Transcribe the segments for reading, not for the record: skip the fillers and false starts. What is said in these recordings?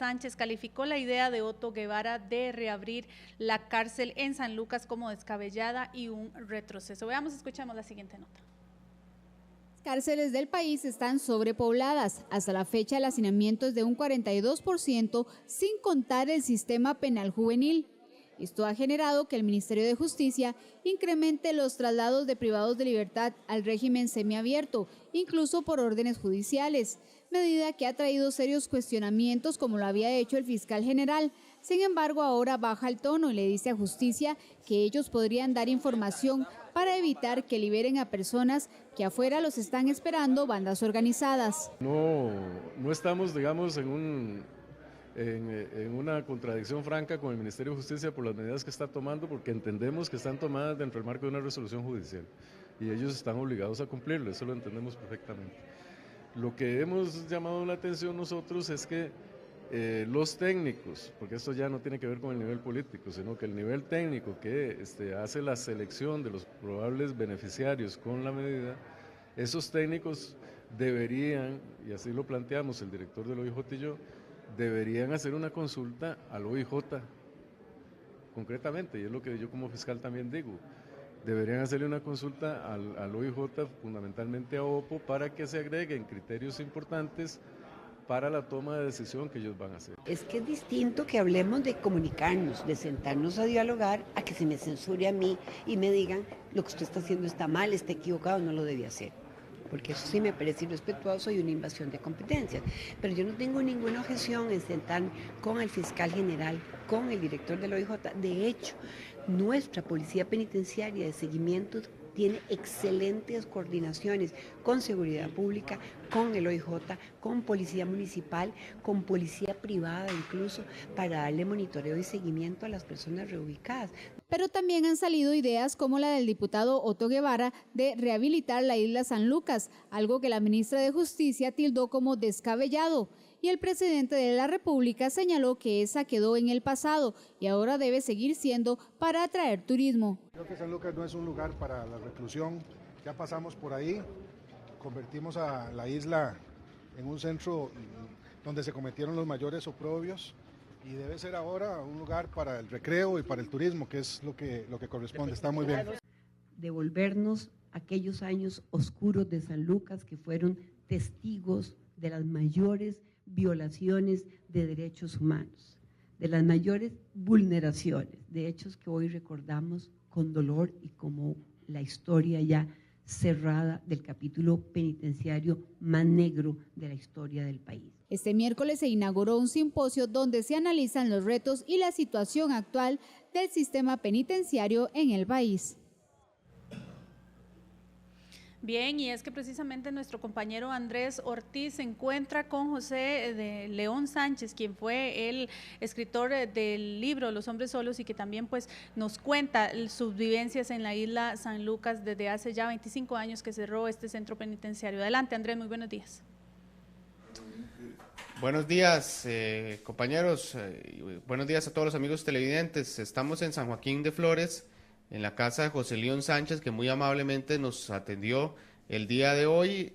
Sánchez calificó la idea de Otto Guevara de reabrir la cárcel en San Lucas como descabellada y un retroceso. Veamos, escuchamos la siguiente nota. Las cárceles del país están sobrepobladas. Hasta la fecha el hacinamiento es de un 42%, sin contar el sistema penal juvenil. Esto ha generado que el Ministerio de Justicia incremente los traslados de privados de libertad al régimen semiabierto, incluso por órdenes judiciales, medida que ha traído serios cuestionamientos como lo había hecho el fiscal general. Sin embargo, ahora baja el tono y le dice a Justicia que ellos podrían dar información para evitar que liberen a personas que afuera los están esperando bandas organizadas. No estamos, digamos, en una contradicción franca con el Ministerio de Justicia por las medidas que está tomando, porque entendemos que están tomadas dentro del marco de una resolución judicial y ellos están obligados a cumplirlo, eso lo entendemos perfectamente. Lo que hemos llamado la atención nosotros es que los técnicos, porque esto ya no tiene que ver con el nivel político, sino que el nivel técnico que hace la selección de los probables beneficiarios con la medida, esos técnicos deberían, y así lo planteamos el director del OIJ y yo, deberían hacer una consulta al OIJ, concretamente, y es lo que yo como fiscal también digo, deberían hacerle una consulta al OIJ, fundamentalmente a OPPO, para que se agreguen criterios importantes para la toma de decisión que ellos van a hacer. Es que es distinto que hablemos de comunicarnos, de sentarnos a dialogar, a que se me censure a mí y me digan lo que usted está haciendo está mal, está equivocado, no lo debía hacer. Porque eso sí me parece irrespetuoso y una invasión de competencias. Pero yo no tengo ninguna objeción en sentar con el fiscal general, con el director del OIJ. De hecho, nuestra policía penitenciaria de seguimiento tiene excelentes coordinaciones con seguridad pública, con el OIJ, con policía municipal, con policía privada incluso, para darle monitoreo y seguimiento a las personas reubicadas. Pero también han salido ideas como la del diputado Otto Guevara de rehabilitar la isla San Lucas, algo que la ministra de Justicia tildó como descabellado. Y el presidente de la República señaló que esa quedó en el pasado y ahora debe seguir siendo para atraer turismo. Creo que San Lucas no es un lugar para la reclusión, ya pasamos por ahí, convertimos a la isla en un centro donde se cometieron los mayores oprobios y debe ser ahora un lugar para el recreo y para el turismo, que es lo que corresponde, está muy bien. Devolvernos aquellos años oscuros de San Lucas que fueron testigos de las mayores violaciones de derechos humanos, de las mayores vulneraciones, de hechos que hoy recordamos con dolor y como la historia ya cerrada del capítulo penitenciario más negro de la historia del país. Este miércoles se inauguró un simposio donde se analizan los retos y la situación actual del sistema penitenciario en el país. Bien, y es que precisamente nuestro compañero Andrés Ortiz se encuentra con José de León Sánchez, quien fue el escritor del libro Los hombres solos y que también pues nos cuenta sus vivencias en la isla San Lucas desde hace ya 25 años que cerró este centro penitenciario. Adelante, Andrés, muy buenos días. Buenos días, compañeros, buenos días a todos los amigos televidentes. Estamos en San Joaquín de Flores, en la casa de José León Sánchez, que muy amablemente nos atendió el día de hoy,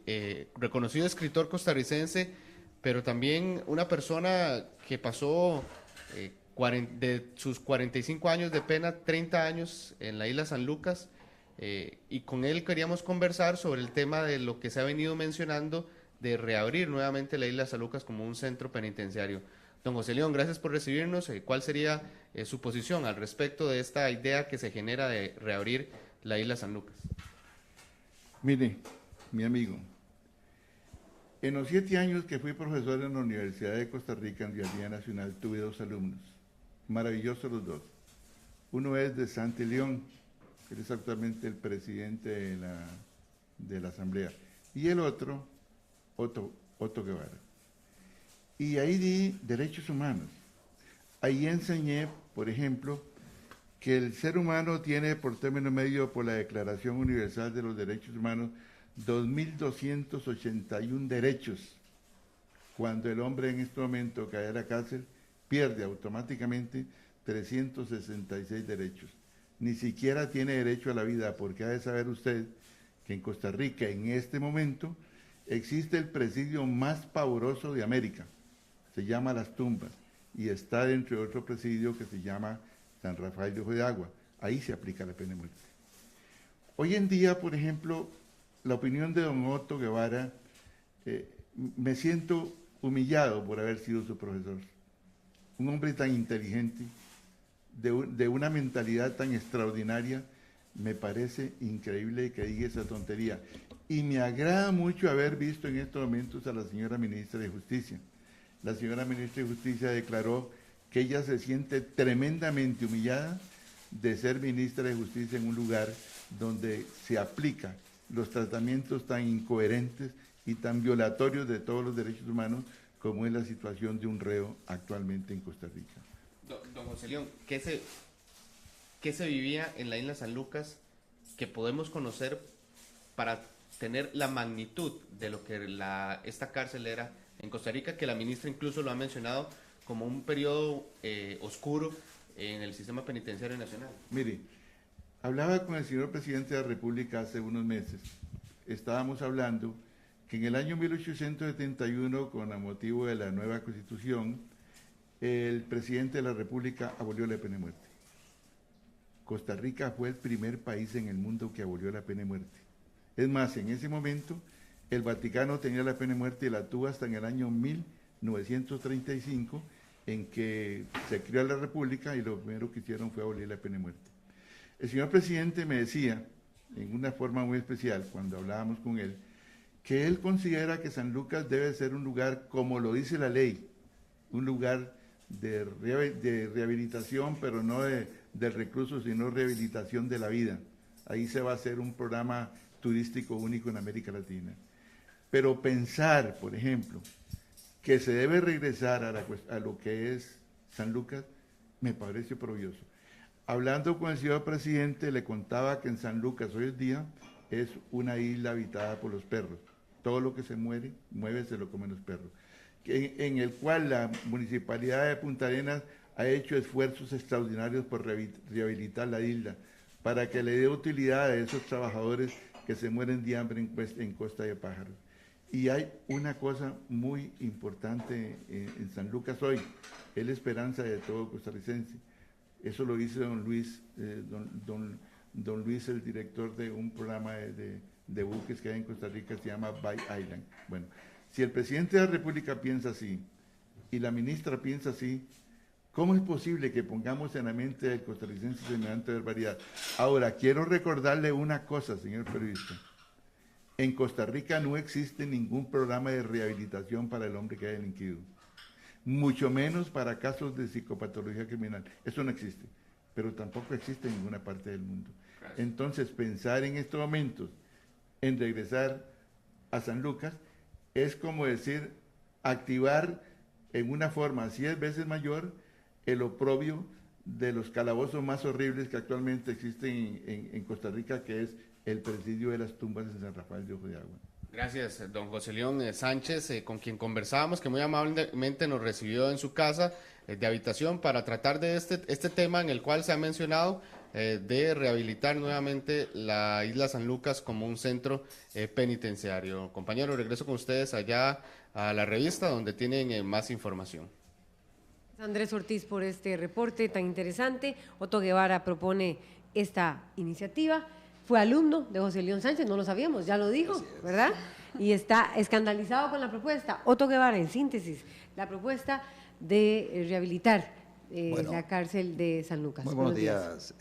reconocido escritor costarricense, pero también una persona que pasó de sus 45 años de pena, 30 años en la isla San Lucas, y con él queríamos conversar sobre el tema de lo que se ha venido mencionando, de reabrir nuevamente la isla San Lucas como un centro penitenciario. Don José León, gracias por recibirnos. ¿Cuál sería su posición al respecto de esta idea que se genera de reabrir la isla San Lucas? Mire, mi amigo, en los 7 años que fui profesor en la Universidad de Costa Rica, en Biología Nacional, tuve 2 alumnos, maravillosos los 2. Uno es de Santi León, que es actualmente el presidente de la Asamblea, y el otro, Otto Guevara. Y ahí di derechos humanos. Ahí enseñé, por ejemplo, que el ser humano tiene por término medio por la Declaración Universal de los Derechos Humanos 2.281 derechos. Cuando el hombre en este momento cae a la cárcel, pierde automáticamente 366 derechos. Ni siquiera tiene derecho a la vida, porque ha de saber usted que en Costa Rica en este momento existe el presidio más pavoroso de América. se llama Las Tumbas y está dentro de otro presidio que se llama San Rafael de Ojo de Agua. Ahí se aplica la pena de muerte. Hoy en día, por ejemplo, la opinión de don Otto Guevara, me siento humillado por haber sido su profesor. Un hombre tan inteligente, de una mentalidad tan extraordinaria, me parece increíble que diga esa tontería. Y me agrada mucho haber visto en estos momentos a la señora ministra de Justicia. La señora ministra de Justicia declaró que ella se siente tremendamente humillada de ser ministra de Justicia en un lugar donde se aplica los tratamientos tan incoherentes y tan violatorios de todos los derechos humanos como es la situación de un reo actualmente en Costa Rica. Don José León, ¿qué se vivía en la isla San Lucas que podemos conocer para tener la magnitud de lo que esta cárcel era en Costa Rica, que la ministra incluso lo ha mencionado como un periodo oscuro en el sistema penitenciario nacional? Mire, hablaba con el señor presidente de la República hace unos meses. Estábamos hablando que en el año 1871, con el motivo de la nueva Constitución, el presidente de la República abolió la pena de muerte. Costa Rica fue el primer país en el mundo que abolió la pena de muerte. Es más, en ese momento, el Vaticano tenía la pena de muerte y la tuvo hasta en el año 1935, en que se creó la República y lo primero que hicieron fue abolir la pena de muerte. El señor presidente me decía, en una forma muy especial, cuando hablábamos con él, que él considera que San Lucas debe ser un lugar, como lo dice la ley, un lugar de rehabilitación, pero no del recluso, sino rehabilitación de la vida. Ahí se va a hacer un programa turístico único en América Latina. Pero pensar, por ejemplo, que se debe regresar a lo que es San Lucas, me parece oprobioso. Hablando con el señor presidente, le contaba que en San Lucas hoy en día es una isla habitada por los perros. Todo lo que se mueve se lo comen los perros. En el cual la Municipalidad de Punta Arenas ha hecho esfuerzos extraordinarios por rehabilitar la isla, para que le dé utilidad a esos trabajadores que se mueren de hambre en Costa de Pájaros. Y hay una cosa muy importante en San Lucas hoy, es la esperanza de todo costarricense. Eso lo dice don Luis, don Luis, el director de un programa de buques que hay en Costa Rica, se llama Bay Island. Bueno, si el presidente de la República piensa así y la ministra piensa así, ¿cómo es posible que pongamos en la mente del costarricense semejante barbaridad? Ahora, quiero recordarle una cosa, señor periodista. En Costa Rica no existe ningún programa de rehabilitación para el hombre que haya delinquido, mucho menos para casos de psicopatología criminal. Eso no existe, pero tampoco existe en ninguna parte del mundo. Gracias. Entonces, pensar en estos momentos en regresar a San Lucas es como decir, activar en una forma 10 veces mayor el oprobio de los calabozos más horribles que actualmente existen en Costa Rica, que es el presidio de las tumbas en San Rafael de Ojo de Agua. Gracias, don José León Sánchez, con quien conversábamos, que muy amablemente nos recibió en su casa de habitación para tratar de este tema en el cual se ha mencionado de rehabilitar nuevamente la isla San Lucas como un centro penitenciario. Compañero, regreso con ustedes allá a la revista donde tienen más información. Andrés Ortiz por este reporte tan interesante. Otto Guevara propone esta iniciativa. Fue alumno de José León Sánchez, no lo sabíamos, ya lo dijo, ¿verdad? Y está escandalizado con la propuesta. Otto Guevara, en síntesis, la propuesta de rehabilitar la cárcel de San Lucas. Muy buenos días,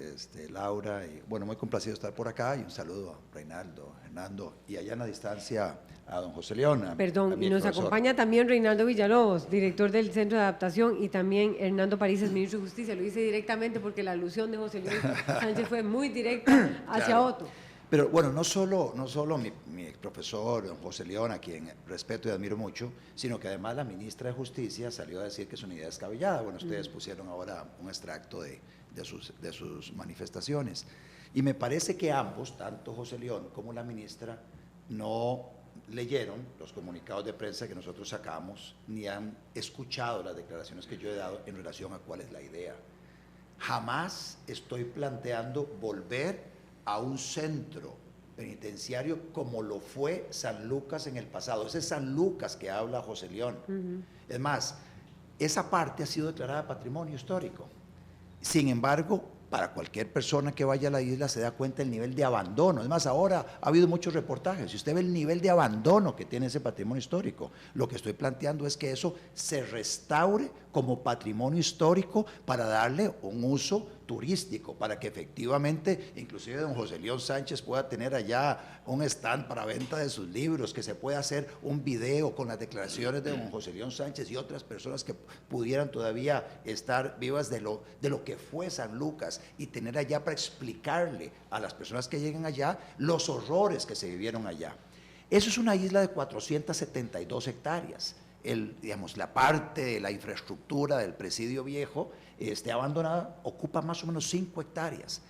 Laura. Y, muy complacido estar por acá y un saludo a Reinaldo, Hernando y allá en la distancia a don José León. Perdón, y nos acompaña también Reinaldo Villalobos, director del Centro de Adaptación, y también Hernando Parísez, ministro de Justicia. Lo hice directamente porque la alusión de José León Sánchez fue muy directa hacia claro. Otto. Pero no solo mi ex profesor, don José León, a quien respeto y admiro mucho, sino que además la ministra de Justicia salió a decir que es una idea descabellada. Ustedes pusieron ahora un extracto de sus manifestaciones. Y me parece que ambos, tanto José León como la ministra, no leyeron los comunicados de prensa que nosotros sacamos, ni han escuchado las declaraciones que yo he dado en relación a cuál es la idea. Jamás estoy planteando volver a un centro penitenciario como lo fue San Lucas en el pasado. Ese es San Lucas que habla José León. Es más, esa parte ha sido declarada patrimonio histórico. Sin embargo, para cualquier persona que vaya a la isla se da cuenta del nivel de abandono. Es más, ahora ha habido muchos reportajes. Si usted ve el nivel de abandono que tiene ese patrimonio histórico, lo que estoy planteando es que eso se restaure como patrimonio histórico para darle un uso turístico, para que efectivamente, inclusive don José León Sánchez pueda tener allá un stand para venta de sus libros, que se pueda hacer un video con las declaraciones de don José León Sánchez y otras personas que pudieran todavía estar vivas de lo que fue San Lucas, y tener allá para explicarle a las personas que lleguen allá los horrores que se vivieron allá. Eso es una isla de 472 hectáreas. Digamos, la parte de la infraestructura del presidio viejo abandonada ocupa más o menos 5 hectáreas.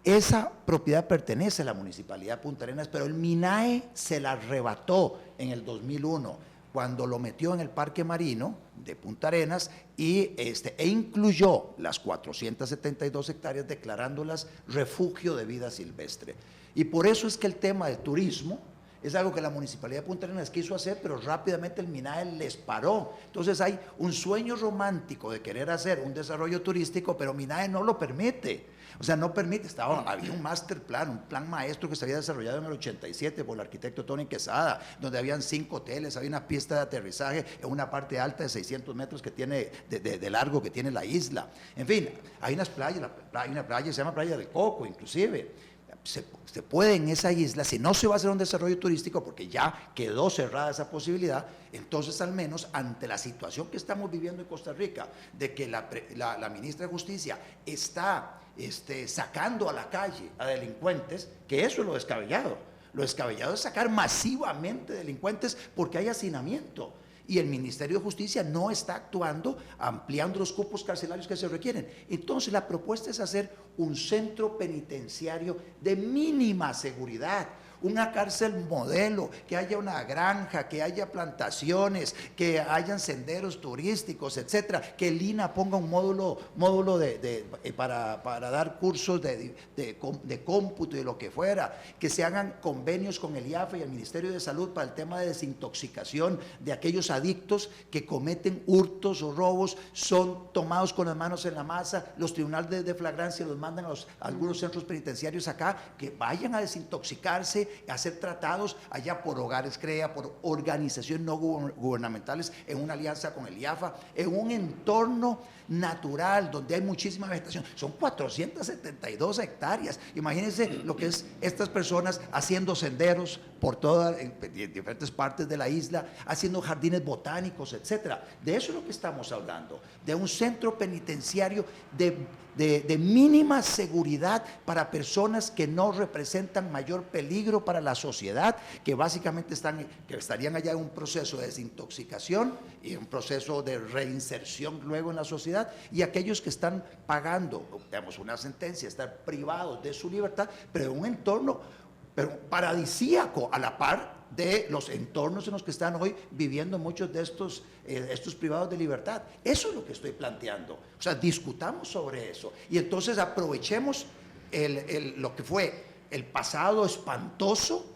Esa propiedad pertenece a la Municipalidad de Punta Arenas, pero el MINAE se la arrebató en el 2001, cuando lo metió en el Parque Marino de Punta Arenas e incluyó las 472 hectáreas declarándolas refugio de vida silvestre. Y por eso es que el tema del turismo es algo que la Municipalidad de Punta Arenas quiso hacer, pero rápidamente el MINAE les paró. Entonces hay un sueño romántico de querer hacer un desarrollo turístico, pero MINAE no lo permite. O sea, no permite. Había un master plan, un plan maestro que se había desarrollado en el 87 por el arquitecto Tony Quesada, donde habían 5 hoteles, había una pista de aterrizaje en una parte alta de 600 metros que tiene de largo que tiene la isla. En fin, hay unas playas, hay una playa que se llama Playa del Coco, inclusive. Se puede en esa isla, si no se va a hacer un desarrollo turístico, porque ya quedó cerrada esa posibilidad, entonces al menos ante la situación que estamos viviendo en Costa Rica, de que la ministra de Justicia está sacando a la calle a delincuentes, que eso es lo descabellado. Lo descabellado es sacar masivamente delincuentes porque hay hacinamiento. Y el Ministerio de Justicia no está actuando, ampliando los cupos carcelarios que se requieren. Entonces la propuesta es hacer un centro penitenciario de mínima seguridad, una cárcel modelo, que haya una granja, que haya plantaciones, que hayan senderos turísticos, etcétera, que el INAH ponga un módulo para dar cursos de cómputo y de lo que fuera, que se hagan convenios con el IAFE y el Ministerio de Salud para el tema de desintoxicación de aquellos adictos que cometen hurtos o robos, son tomados con las manos en la masa, los tribunales de flagrancia los mandan a algunos centros penitenciarios acá, que vayan a desintoxicarse, a hacer tratados allá por Hogares CREA, por organizaciones no gubernamentales, en una alianza con el IAFA, en un entorno natural donde hay muchísima vegetación. Son 472 hectáreas. Imagínense lo que es estas personas haciendo senderos por todas, en diferentes partes de la isla, haciendo jardines botánicos, etcétera. De eso es lo que estamos hablando, de un centro penitenciario de mínima seguridad para personas que no representan mayor peligro para la sociedad, que básicamente estarían allá en un proceso de desintoxicación y un proceso de reinserción luego en la sociedad, y aquellos que están pagando, digamos, una sentencia, estar privados de su libertad, pero en un entorno paradisíaco, a la par de los entornos en los que están hoy viviendo muchos de estos privados de libertad. Eso es lo que estoy planteando. O sea, discutamos sobre eso y entonces aprovechemos lo que fue el pasado espantoso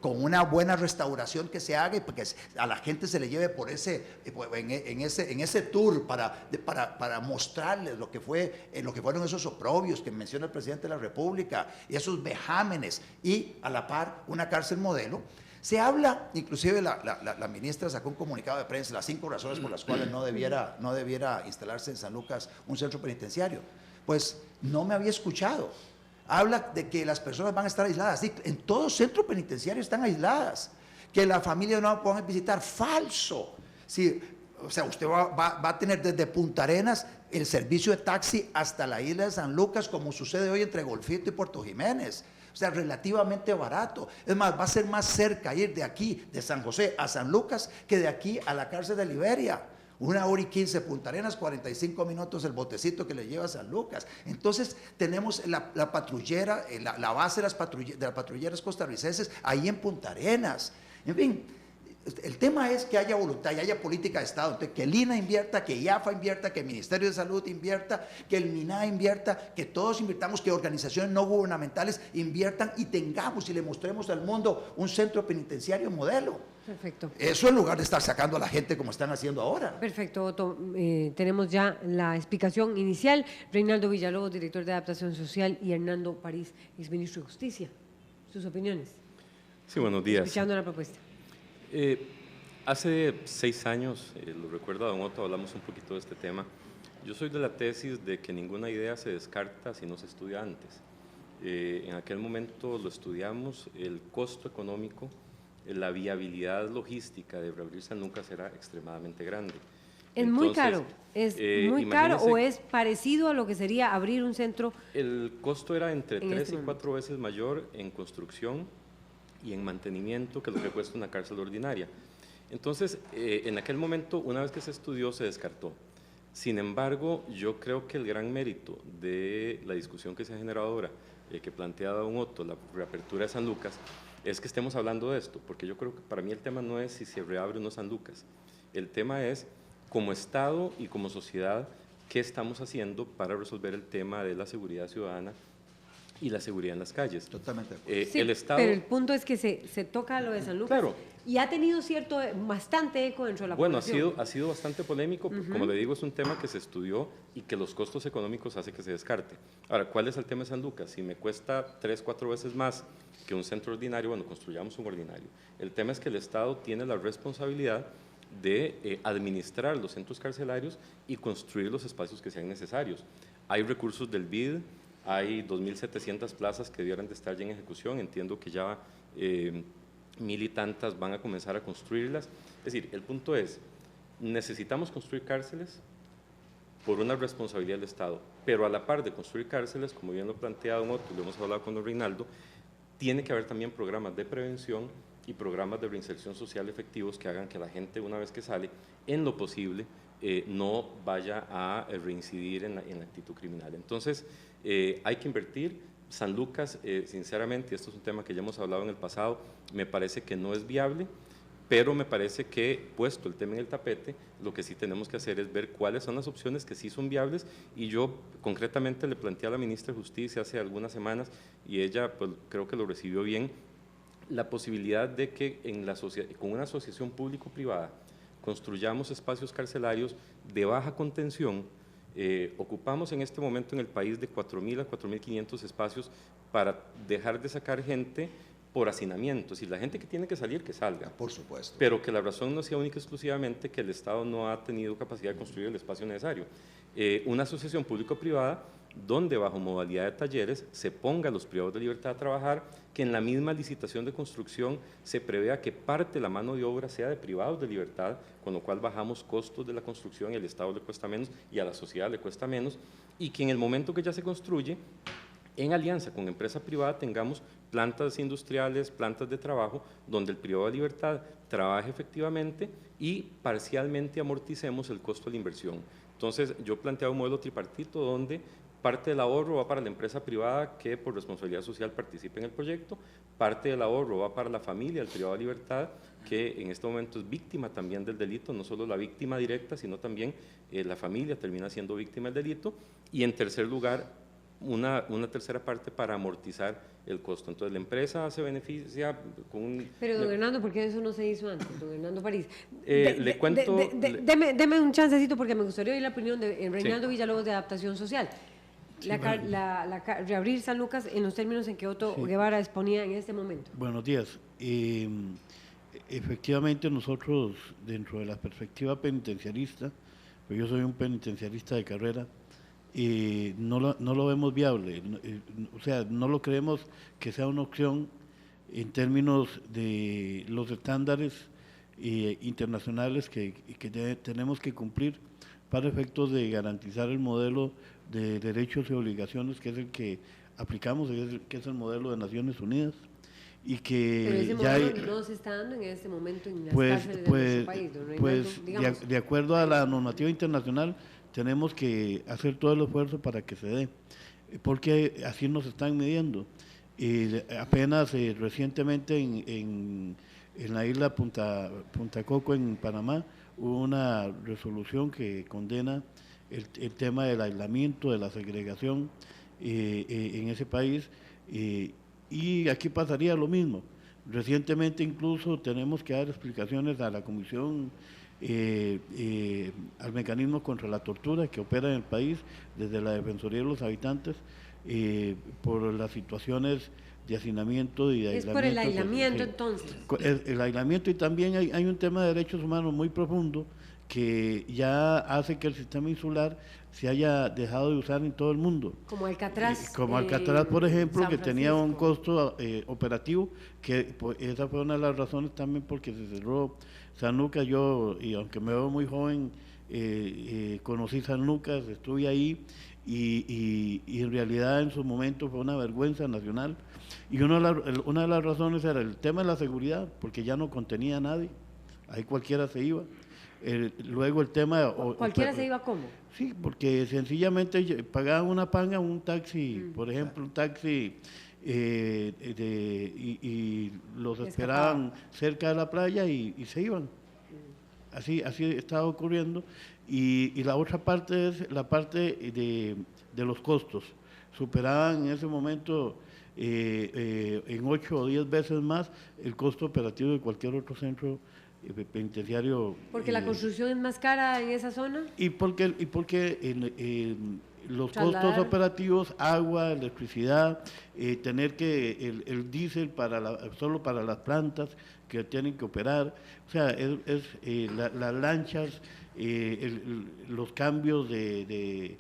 con una buena restauración que se haga y porque a la gente se le lleve por en ese tour para mostrarles lo que fueron esos oprobios que menciona el presidente de la República y esos vejámenes, y a la par una cárcel modelo. Se habla, inclusive la ministra sacó un comunicado de prensa, las 5 razones por las cuales no debiera instalarse en San Lucas un centro penitenciario. Pues no me había escuchado. Habla de que las personas van a estar aisladas. Sí, en todo centro penitenciario están aisladas. Que la familia no la puedan visitar. Falso. Sí, o sea, usted va a tener desde Punta Arenas el servicio de taxi hasta la isla de San Lucas, como sucede hoy entre Golfito y Puerto Jiménez. O sea, relativamente barato. Es más, va a ser más cerca ir de aquí, de San José a San Lucas, que de aquí a la cárcel de Liberia. 1h15 Punta Arenas, 45 minutos el botecito que le lleva a San Lucas. Entonces tenemos la patrullera, la base de las patrulleras costarricenses ahí en Punta Arenas. En fin, el tema es que haya voluntad y haya política de Estado. Entonces, que el INA invierta, que IAFA invierta, que el Ministerio de Salud invierta, que el MINA invierta, que todos invirtamos, que organizaciones no gubernamentales inviertan y tengamos y le mostremos al mundo un centro penitenciario modelo. Perfecto. Eso en lugar de estar sacando a la gente como están haciendo ahora. Perfecto, Otto. Tenemos ya la explicación inicial. Reinaldo Villalobos, director de Adaptación Social, y Hernando París, exministro de Justicia. ¿Sus opiniones? Sí, buenos días. Escuchando la propuesta. Hace 6 años, lo recuerdo a don Otto, hablamos un poquito de este tema. Yo soy de la tesis de que ninguna idea se descarta si no se estudia antes. En aquel momento lo estudiamos, el costo económico, la viabilidad logística de reabrir San Lucas era extremadamente grande. ¿Es muy caro? ¿Es muy caro o es parecido a lo que sería abrir un centro? El costo era entre 3 y 4 veces mayor en construcción y en mantenimiento que lo que cuesta una cárcel ordinaria. Entonces, en aquel momento, una vez que se estudió, se descartó. Sin embargo, yo creo que el gran mérito de la discusión que se ha generado ahora, que plantea don Otto, la reapertura de San Lucas, es que estemos hablando de esto, porque yo creo que para mí el tema no es si se reabre o no San Lucas. El tema es, como Estado y como sociedad, ¿qué estamos haciendo para resolver el tema de la seguridad ciudadana y la seguridad en las calles? Totalmente. Sí, el Estado, pero el punto es que se toca lo de San Lucas. Claro. Y ha tenido bastante eco dentro de la población. Bueno, ha sido bastante polémico, como le digo, es un tema que se estudió y que los costos económicos hace que se descarte. Ahora, ¿cuál es el tema de San Lucas? Si me cuesta 3, 4 veces más que un centro ordinario, bueno, construyamos un ordinario. El tema es que el Estado tiene la responsabilidad de administrar los centros carcelarios y construir los espacios que sean necesarios. Hay recursos del BID, hay 2.700 plazas que debieran de estar ya en ejecución, entiendo que ya 1.000 y tantas van a comenzar a construirlas. Es decir, el punto es, necesitamos construir cárceles por una responsabilidad del Estado, pero a la par de construir cárceles, como bien lo plantea don Otto, lo hemos hablado con don Reinaldo, tiene que haber también programas de prevención y programas de reinserción social efectivos que hagan que la gente, una vez que sale, en lo posible, no vaya a reincidir en la actitud criminal. Entonces, hay que invertir. San Lucas, sinceramente, esto es un tema que ya hemos hablado en el pasado, me parece que no es viable, pero me parece que, puesto el tema en el tapete, lo que sí tenemos que hacer es ver cuáles son las opciones que sí son viables, y yo concretamente le planteé a la ministra de Justicia hace algunas semanas, y ella pues, creo que lo recibió bien, la posibilidad de que con una asociación público-privada construyamos espacios carcelarios de baja contención. Ocupamos en este momento en el país de 4.000 a 4.500 espacios para dejar de sacar gente por hacinamiento, es decir, la gente que tiene que salir, que salga. Por supuesto. Pero que la razón no sea única y exclusivamente que el Estado no ha tenido capacidad de construir el espacio necesario. Una asociación público-privada donde bajo modalidad de talleres se ponga a los privados de libertad a trabajar, que en la misma licitación de construcción se prevea que parte de la mano de obra sea de privados de libertad, con lo cual bajamos costos de la construcción y al Estado le cuesta menos y a la sociedad le cuesta menos, y que en el momento que ya se construye, en alianza con empresa privada tengamos plantas industriales, plantas de trabajo, donde el privado de libertad trabaje efectivamente y parcialmente amorticemos el costo de la inversión. Entonces, yo planteaba un modelo tripartito donde parte del ahorro va para la empresa privada que por responsabilidad social participe en el proyecto, parte del ahorro va para la familia, el privado de libertad, que en este momento es víctima también del delito, no solo la víctima directa, sino también la familia termina siendo víctima del delito, y en tercer lugar, una tercera parte para amortizar el costo. Entonces, la empresa se beneficia con un... Pero, don Hernando, ¿por qué eso no se hizo antes, don Hernando París? Le cuento... Deme un chancecito porque me gustaría oír la opinión de Reinaldo Villalobos de Adaptación Social. Reabrir San Lucas en los términos en que Otto Guevara exponía en este momento. Buenos días. Efectivamente, nosotros, dentro de la perspectiva penitenciarista, pues yo soy un penitenciarista de carrera, no lo vemos viable, o sea, no lo creemos que sea una opción en términos de los estándares internacionales que tenemos que cumplir para efectos de garantizar el modelo de derechos y obligaciones que es el que aplicamos, que es el modelo de Naciones Unidas. Y que pero ese modelo no se está dando en este momento en las cárceles de nuestro país, don Reinaldo, de acuerdo a la normativa internacional, tenemos que hacer todo el esfuerzo para que se dé, porque así nos están midiendo. Apenas recientemente en en la isla Punta Coco, en Panamá, hubo una resolución que condena el tema del aislamiento, de la segregación en ese país, y aquí pasaría lo mismo. Recientemente incluso tenemos que dar explicaciones a la Comisión, al mecanismo contra la tortura que opera en el país desde la Defensoría de los Habitantes, por las situaciones de hacinamiento y de aislamiento. Es por el aislamiento, entonces. El aislamiento, y también hay un tema de derechos humanos muy profundo que ya hace que el sistema insular se haya dejado de usar en todo el mundo. Como Alcatraz. Como Alcatraz, por ejemplo, San que tenía un Francisco. costo operativo, que pues, esa fue una de las razones también porque se cerró San Lucas. Yo, y aunque me veo muy joven, conocí San Lucas, estuve ahí, y en realidad en su momento fue una vergüenza nacional. Y una de las razones era el tema de la seguridad, porque ya no contenía a nadie, ahí cualquiera se iba. Luego el tema... ¿Cualquiera se iba cómo? Sí, porque sencillamente pagaban una panga, un taxi, por ejemplo, un taxi, y los esperaban cerca de la playa y se iban. Así estaba ocurriendo. Y la otra parte es la parte de los costos. Superaban en ese momento en 8 o 10 veces más el costo operativo de cualquier otro centro penitenciario. ¿Porque la construcción es más cara en esa zona? Y porque los costos operativos, agua, electricidad, tener que el diésel solo para las plantas que tienen que operar, o sea, las lanchas, los cambios de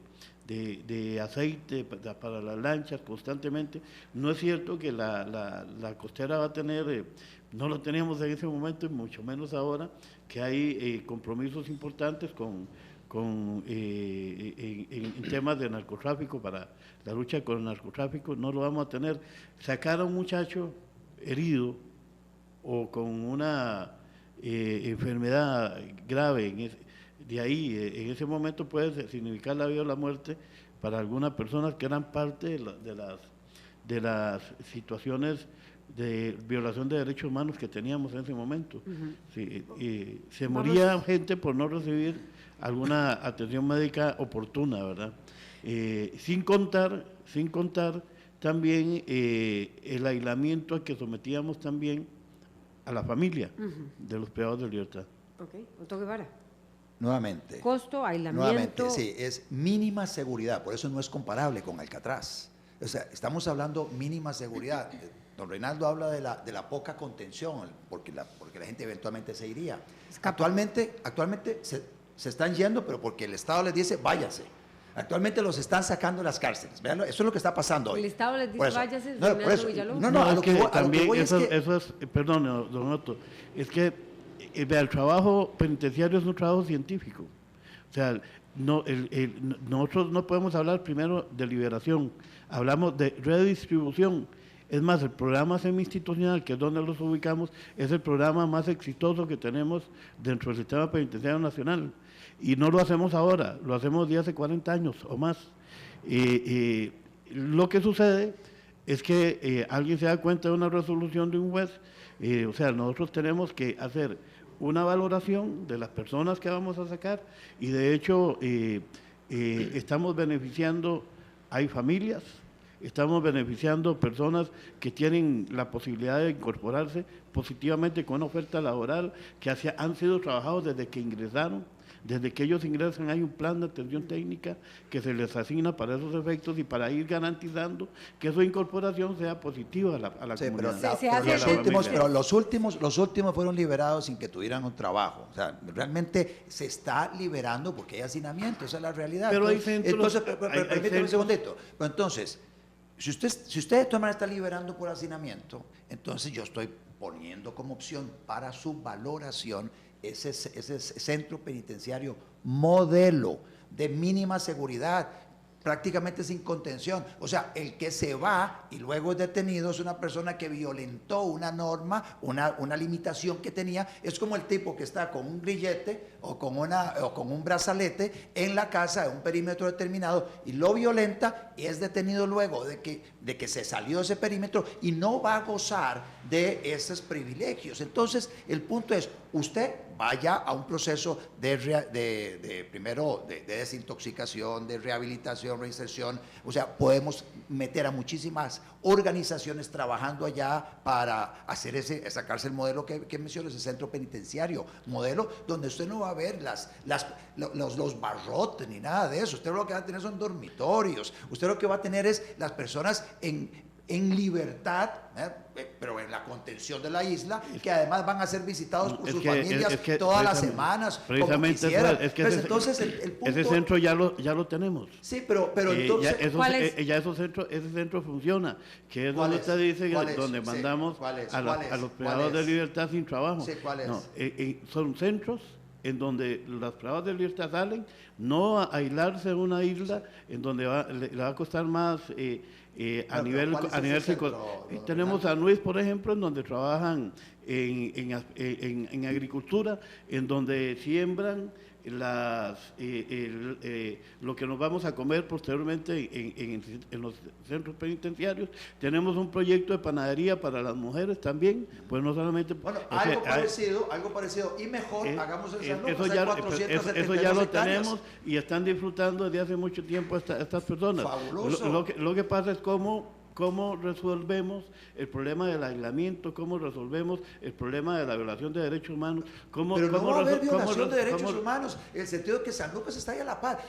aceite para las lanchas constantemente. No es cierto que la costera va a tener, no lo teníamos en ese momento y mucho menos ahora, que hay compromisos importantes en temas de narcotráfico, para la lucha con el narcotráfico. No lo vamos a tener. Sacar a un muchacho herido o con una enfermedad grave de ahí, en ese momento puede significar la vida o la muerte para algunas personas que eran parte de las situaciones de violación de derechos humanos que teníamos en ese momento. Sí, se moría gente por no recibir alguna atención médica oportuna, ¿verdad? Sin contar también el aislamiento al que sometíamos también a la familia de los privados de libertad. Ok, Otto Guevara. Nuevamente. Costo, aislamiento. Nuevamente, sí, es mínima seguridad, por eso no es comparable con Alcatraz. O sea, estamos hablando mínima seguridad. Don Reinaldo habla de la poca contención, porque la gente eventualmente se iría. Actualmente se están yendo, pero porque el Estado les dice, váyase. Actualmente los están sacando de las cárceles. Veanlo, eso es lo que está pasando hoy. El Estado les dice, váyase, Reinaldo Villalobos. No, es que también eso es, perdón, don Otto, es que el trabajo penitenciario es un trabajo científico. O sea, nosotros no podemos hablar primero de liberación, hablamos de redistribución. Es más, el programa semi-institucional, que es donde los ubicamos, es el programa más exitoso que tenemos dentro del sistema penitenciario nacional. Y no lo hacemos ahora, lo hacemos de hace 40 años o más. Lo que sucede es que alguien se da cuenta de una resolución de un juez, o sea, nosotros tenemos que hacer una valoración de las personas que vamos a sacar, y de hecho estamos beneficiando, hay familias, estamos beneficiando personas que tienen la posibilidad de incorporarse positivamente con una oferta laboral, que han sido trabajados desde que ingresaron. Desde que ellos ingresan hay un plan de atención técnica que se les asigna para esos efectos y para ir garantizando que su incorporación sea positiva a la comunidad. Pero los últimos fueron liberados sin que tuvieran un trabajo. O sea, realmente se está liberando porque hay hacinamiento, esa es la realidad. Pero hay centros... Permítame un segundito. Pero entonces, si usted de todas maneras está liberando por hacinamiento, entonces yo estoy poniendo como opción para su valoración ese centro penitenciario modelo de mínima seguridad. prácticamente sin contención. O sea, el que se va y luego es detenido es una persona que violentó una norma, una limitación que tenía. Es como el tipo que está con un grillete o con un brazalete en la casa de un perímetro determinado y lo violenta y es detenido luego de que se salió de ese perímetro y no va a gozar de esos privilegios. Entonces, el punto es, usted vaya a un proceso primero de desintoxicación, de rehabilitación, reinserción. O sea, podemos meter a muchísimas organizaciones trabajando allá para hacer esa cárcel modelo que menciono, ese centro penitenciario, modelo donde usted no va a ver los barrotes ni nada de eso. Usted lo que va a tener son dormitorios. Usted lo que va a tener es las personas en libertad, pero en la contención de la isla, que además van a ser visitados por sus familias todas las semanas, precisamente como quisieran. Es que entonces el punto, ese centro ya lo tenemos. Sí, pero entonces... ese centro funciona, que es donde usted dice, donde mandamos a los privados de libertad sin trabajo. Sí, ¿cuál es? No, son centros en donde los privados de libertad salen, no a aislarse en una isla en donde le va a costar más... a nivel psicológico. Tenemos a Luis, por ejemplo, en donde trabajan en agricultura, en donde siembran lo que nos vamos a comer posteriormente en los centros penitenciarios. Tenemos un proyecto de panadería para las mujeres también, pues no solamente... Bueno, algo parecido y mejor, hagamos en San Lucas, eso ya lo tenemos y están disfrutando desde hace mucho tiempo estas personas. Fabuloso. Lo que pasa es cómo resolvemos el problema del aislamiento, cómo resolvemos el problema de la violación de derechos humanos. Pero no va a haber violación de derechos humanos, en el sentido de que San Lucas está ahí a la par.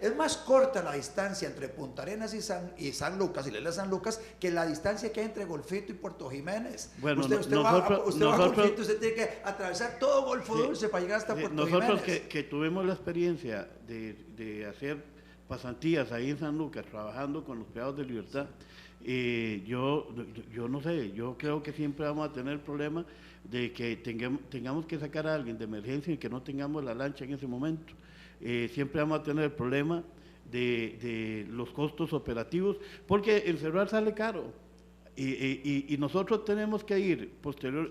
Es más corta la distancia entre Punta Arenas y San Lucas, y la isla de San Lucas, que la distancia que hay entre Golfito y Puerto Jiménez. Bueno, usted va a Golfito, usted tiene que atravesar todo Golfo Dulce para llegar hasta Puerto Jiménez. Nosotros que tuvimos la experiencia de hacer pasantías ahí en San Lucas, trabajando con los privados de libertad, yo no sé, yo creo que siempre vamos a tener el problema de que tengamos que sacar a alguien de emergencia y que no tengamos la lancha en ese momento. Siempre vamos a tener el problema de los costos operativos, porque encerrar sale caro. Y nosotros tenemos que ir posterior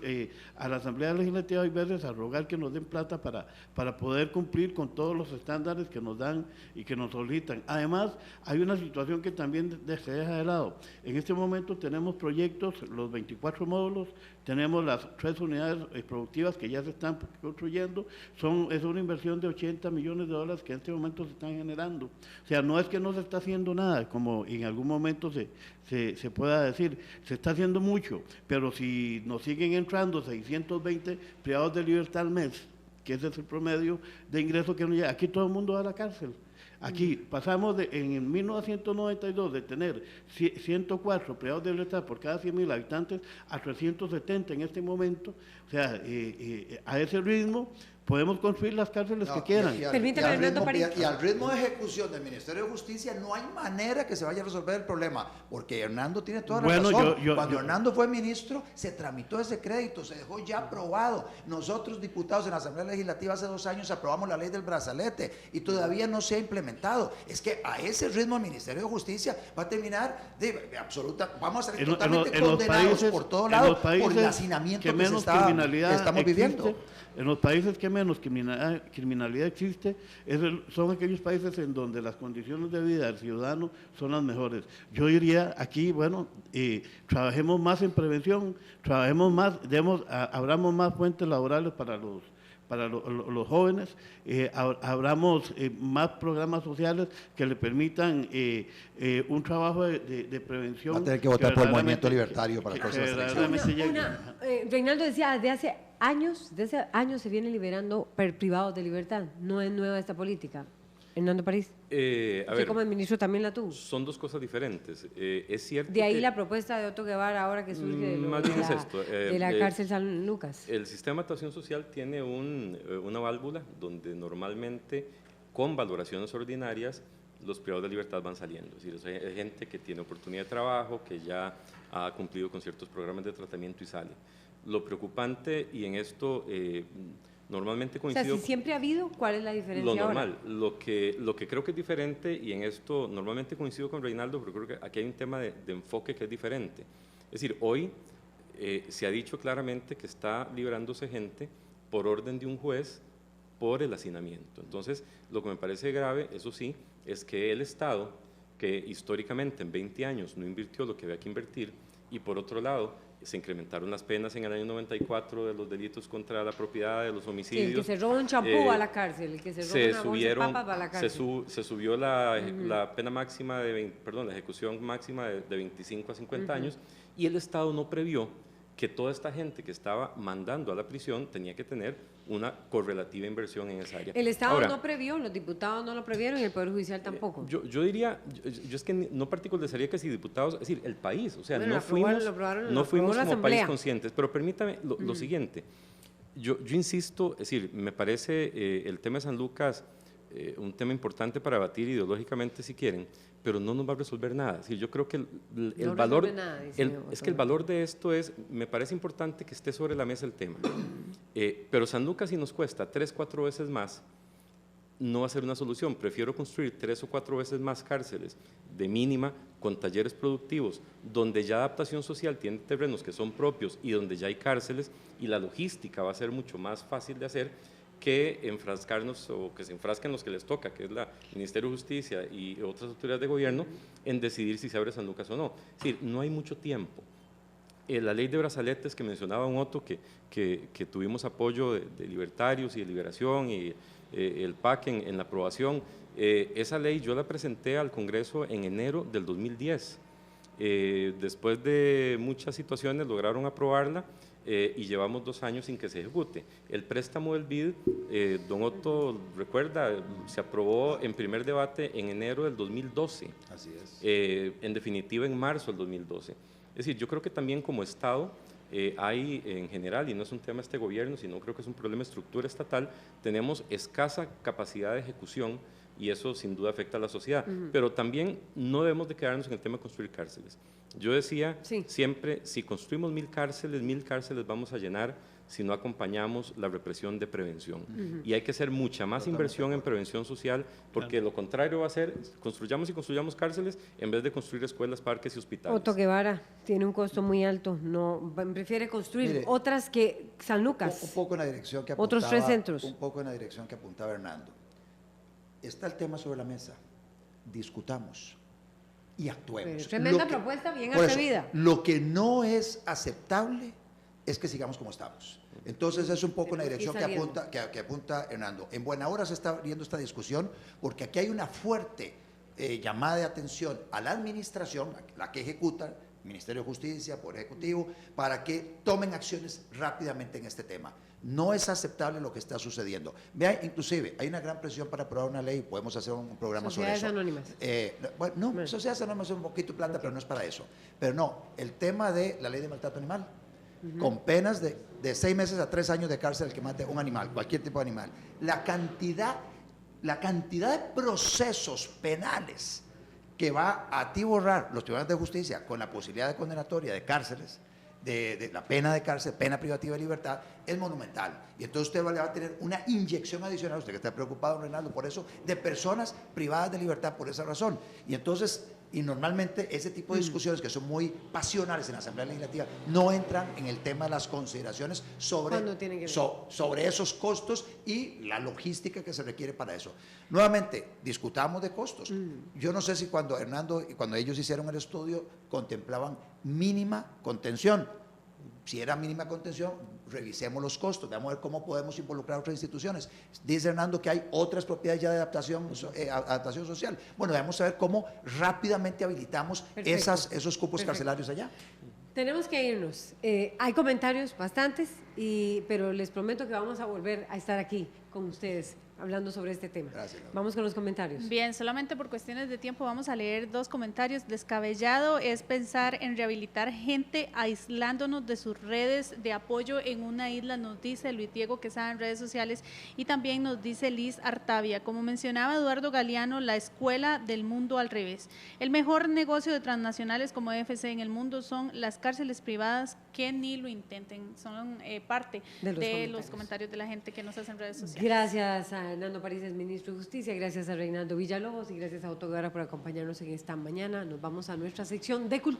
a la Asamblea Legislativa y veces a rogar que nos den plata para poder cumplir con todos los estándares que nos dan y que nos solicitan. Además, hay una situación que también se deja de lado. En este momento tenemos proyectos, los 24 módulos, tenemos las 3 unidades productivas que ya se están construyendo, es una inversión de $80 millones que en este momento se están generando. O sea, no es que no se está haciendo nada, como en algún momento se pueda decir, se está haciendo mucho, pero si nos siguen entrando 620 privados de libertad al mes, que ese es el promedio de ingreso que nos llega, aquí todo el mundo va a la cárcel. Aquí pasamos en 1992 de tener 104 privados de libertad por cada 100.000 habitantes a 370 en este momento. O sea, a ese ritmo podemos construir las cárceles que quieran. Y al ritmo de ejecución del Ministerio de Justicia no hay manera que se vaya a resolver el problema, porque Hernando tiene toda la razón. Cuando Hernando fue ministro, se tramitó ese crédito, se dejó ya aprobado. Nosotros, diputados en la Asamblea Legislativa, hace 2 años aprobamos la ley del brazalete y todavía no se ha implementado. Es que a ese ritmo el Ministerio de Justicia va a terminar vamos a salir totalmente condenados por todo lado por el hacinamiento que estamos viviendo. En los países que menos criminalidad existe, son aquellos países en donde las condiciones de vida del ciudadano son las mejores. Yo diría aquí, trabajemos más en prevención, abramos más fuentes laborales para los jóvenes, abramos más programas sociales que le permitan un trabajo de prevención. Va a tener que votar por el Movimiento Libertario para las próximas elecciones. Reinaldo decía, desde hace años se viene liberando privados de libertad. No es nueva esta política. Hernando París. Usted como ministro también la tuvo. Son dos cosas diferentes. Es cierto. De ahí la propuesta de Otto Guevara ahora que surge de la cárcel San Lucas. El sistema de actuación social tiene una válvula donde normalmente con valoraciones ordinarias los privados de libertad van saliendo. Es decir, hay gente que tiene oportunidad de trabajo, que ya ha cumplido con ciertos programas de tratamiento y sale. Lo preocupante, y en esto normalmente O sea, coincido... si siempre ha habido, ¿cuál es la diferencia Lo ahora? normal, lo que creo que es diferente, y en esto normalmente coincido con Reinaldo, pero creo que aquí hay un tema de enfoque que es diferente. Es decir, hoy se ha dicho claramente que está liberándose gente por orden de un juez por el hacinamiento. Entonces, lo que me parece grave, eso sí, es que el Estado, que históricamente en 20 años no invirtió lo que había que invertir, y por otro lado, se incrementaron las penas en el año 94 de los delitos contra la propiedad, de los Sí, homicidios. el que se roba un champú va a la cárcel, el que se roba una bolsa de papas va a la cárcel. Se subió la pena máxima la ejecución máxima de 25 a 50 años, y el Estado no previó que toda esta gente que estaba mandando a la prisión tenía que tener una correlativa inversión en esa área. El Estado Ahora, no previó, los diputados no lo previeron y el Poder Judicial tampoco. Yo diría, yo es que no particularizaría que si diputados, es decir, el país, o sea, Bueno, no fuimos como Asamblea. país conscientes, pero permítame lo siguiente, yo insisto, es decir, me parece el tema de San Lucas un tema importante para debatir ideológicamente si quieren, pero no nos va a resolver nada. Es decir, yo creo que el valor, el valor de esto me parece importante que esté sobre la mesa el tema, pero San Lucas si nos cuesta 3 o 4 veces más, no va a ser una solución. Prefiero construir 3 o 4 veces más cárceles de mínima con talleres productivos, donde ya adaptación social tiene terrenos que son propios y donde ya hay cárceles, y la logística va a ser mucho más fácil de hacer que enfrascarnos o que se enfrasquen los que les toca, que es el Ministerio de Justicia y otras autoridades de gobierno, en decidir si se abre San Lucas o no. Es decir, no hay mucho tiempo. La ley de brazaletes que mencionaba un Otto, que tuvimos apoyo de libertarios y de liberación y el PAC en la aprobación, esa ley yo la presenté al Congreso en enero del 2010. Después de muchas situaciones lograron aprobarla, y llevamos 2 años sin que se ejecute. El préstamo del BID, don Otto recuerda, se aprobó en primer debate en enero del 2012. Así es. En definitiva en marzo del 2012. Es decir, yo creo que también como Estado hay en general, y no es un tema de este gobierno, sino creo que es un problema de estructura estatal, tenemos escasa capacidad de ejecución, y eso sin duda afecta a la sociedad. Pero también no debemos de quedarnos en el tema de construir cárceles. Yo decía siempre, si construimos 1000 cárceles vamos a llenar si no acompañamos la represión de prevención. Y hay que hacer mucha más inversión en prevención social, porque lo contrario va a ser, construyamos cárceles en vez de construir escuelas, parques y hospitales. Otto Guevara tiene un costo muy alto, no prefiere construir otras que San Lucas. Un poco en la dirección que apuntaba, otros 3 centros. Un poco en la dirección que apuntaba Hernando. Está el tema sobre la mesa, discutamos y actuemos. Tremenda propuesta, bien atrevida. Lo que no es aceptable es que sigamos como estamos. Entonces es un poco en la dirección que apunta Hernando. En buena hora se está abriendo esta discusión porque aquí hay una fuerte llamada de atención a la administración, la que ejecuta, Ministerio de Justicia, Poder Ejecutivo, para que tomen acciones rápidamente en este tema. No es aceptable lo que está sucediendo. Vea, inclusive, hay una gran presión para aprobar una ley, podemos hacer un programa sobre eso. Anónimas. Sociedades Anónimas es un poquito plata, pero no es para eso. Pero no, el tema de la ley de maltrato animal, con penas de 6 meses a 3 años de cárcel el que mate un animal, cualquier tipo de animal. La cantidad de procesos penales que va a atiborrar los tribunales de justicia con la posibilidad de condenatoria de cárceles, de la pena de cárcel, pena privativa de libertad, es monumental. Y entonces usted va a tener una inyección adicional, usted que está preocupado, Reinaldo, por eso, de personas privadas de libertad por esa razón. Y entonces, y normalmente ese tipo de discusiones que son muy pasionales en la Asamblea Legislativa no entran en el tema de las consideraciones sobre esos costos y la logística que se requiere para eso. Nuevamente, discutamos de costos. Yo no sé si cuando Hernando y cuando ellos hicieron el estudio contemplaban mínima contención. Si era mínima contención, revisemos los costos, vamos a ver cómo podemos involucrar a otras instituciones. Dice Hernando que hay otras propiedades ya de adaptación social. Bueno, vamos a ver cómo rápidamente habilitamos esos cupos carcelarios allá. Tenemos que irnos. Hay comentarios bastantes, pero les prometo que vamos a volver a estar aquí con ustedes hablando sobre este tema. Gracias, Laura. Vamos con los comentarios. Bien, solamente por cuestiones de tiempo vamos a leer 2 comentarios. Descabellado es pensar en rehabilitar gente aislándonos de sus redes de apoyo en una isla, nos dice Luis Diego Quesada en redes sociales, y también nos dice Liz Artavia. Como mencionaba Eduardo Galeano, la escuela del mundo al revés. El mejor negocio de transnacionales como EFC en el mundo son las cárceles privadas, que ni lo intenten. Son parte de los comentarios de la gente que nos hacen redes sociales. Gracias a Hernando Paredes, ministro de Justicia, gracias a Reinaldo Villalobos y gracias a Otto Guevara por acompañarnos en esta mañana. Nos vamos a nuestra sección de cultura.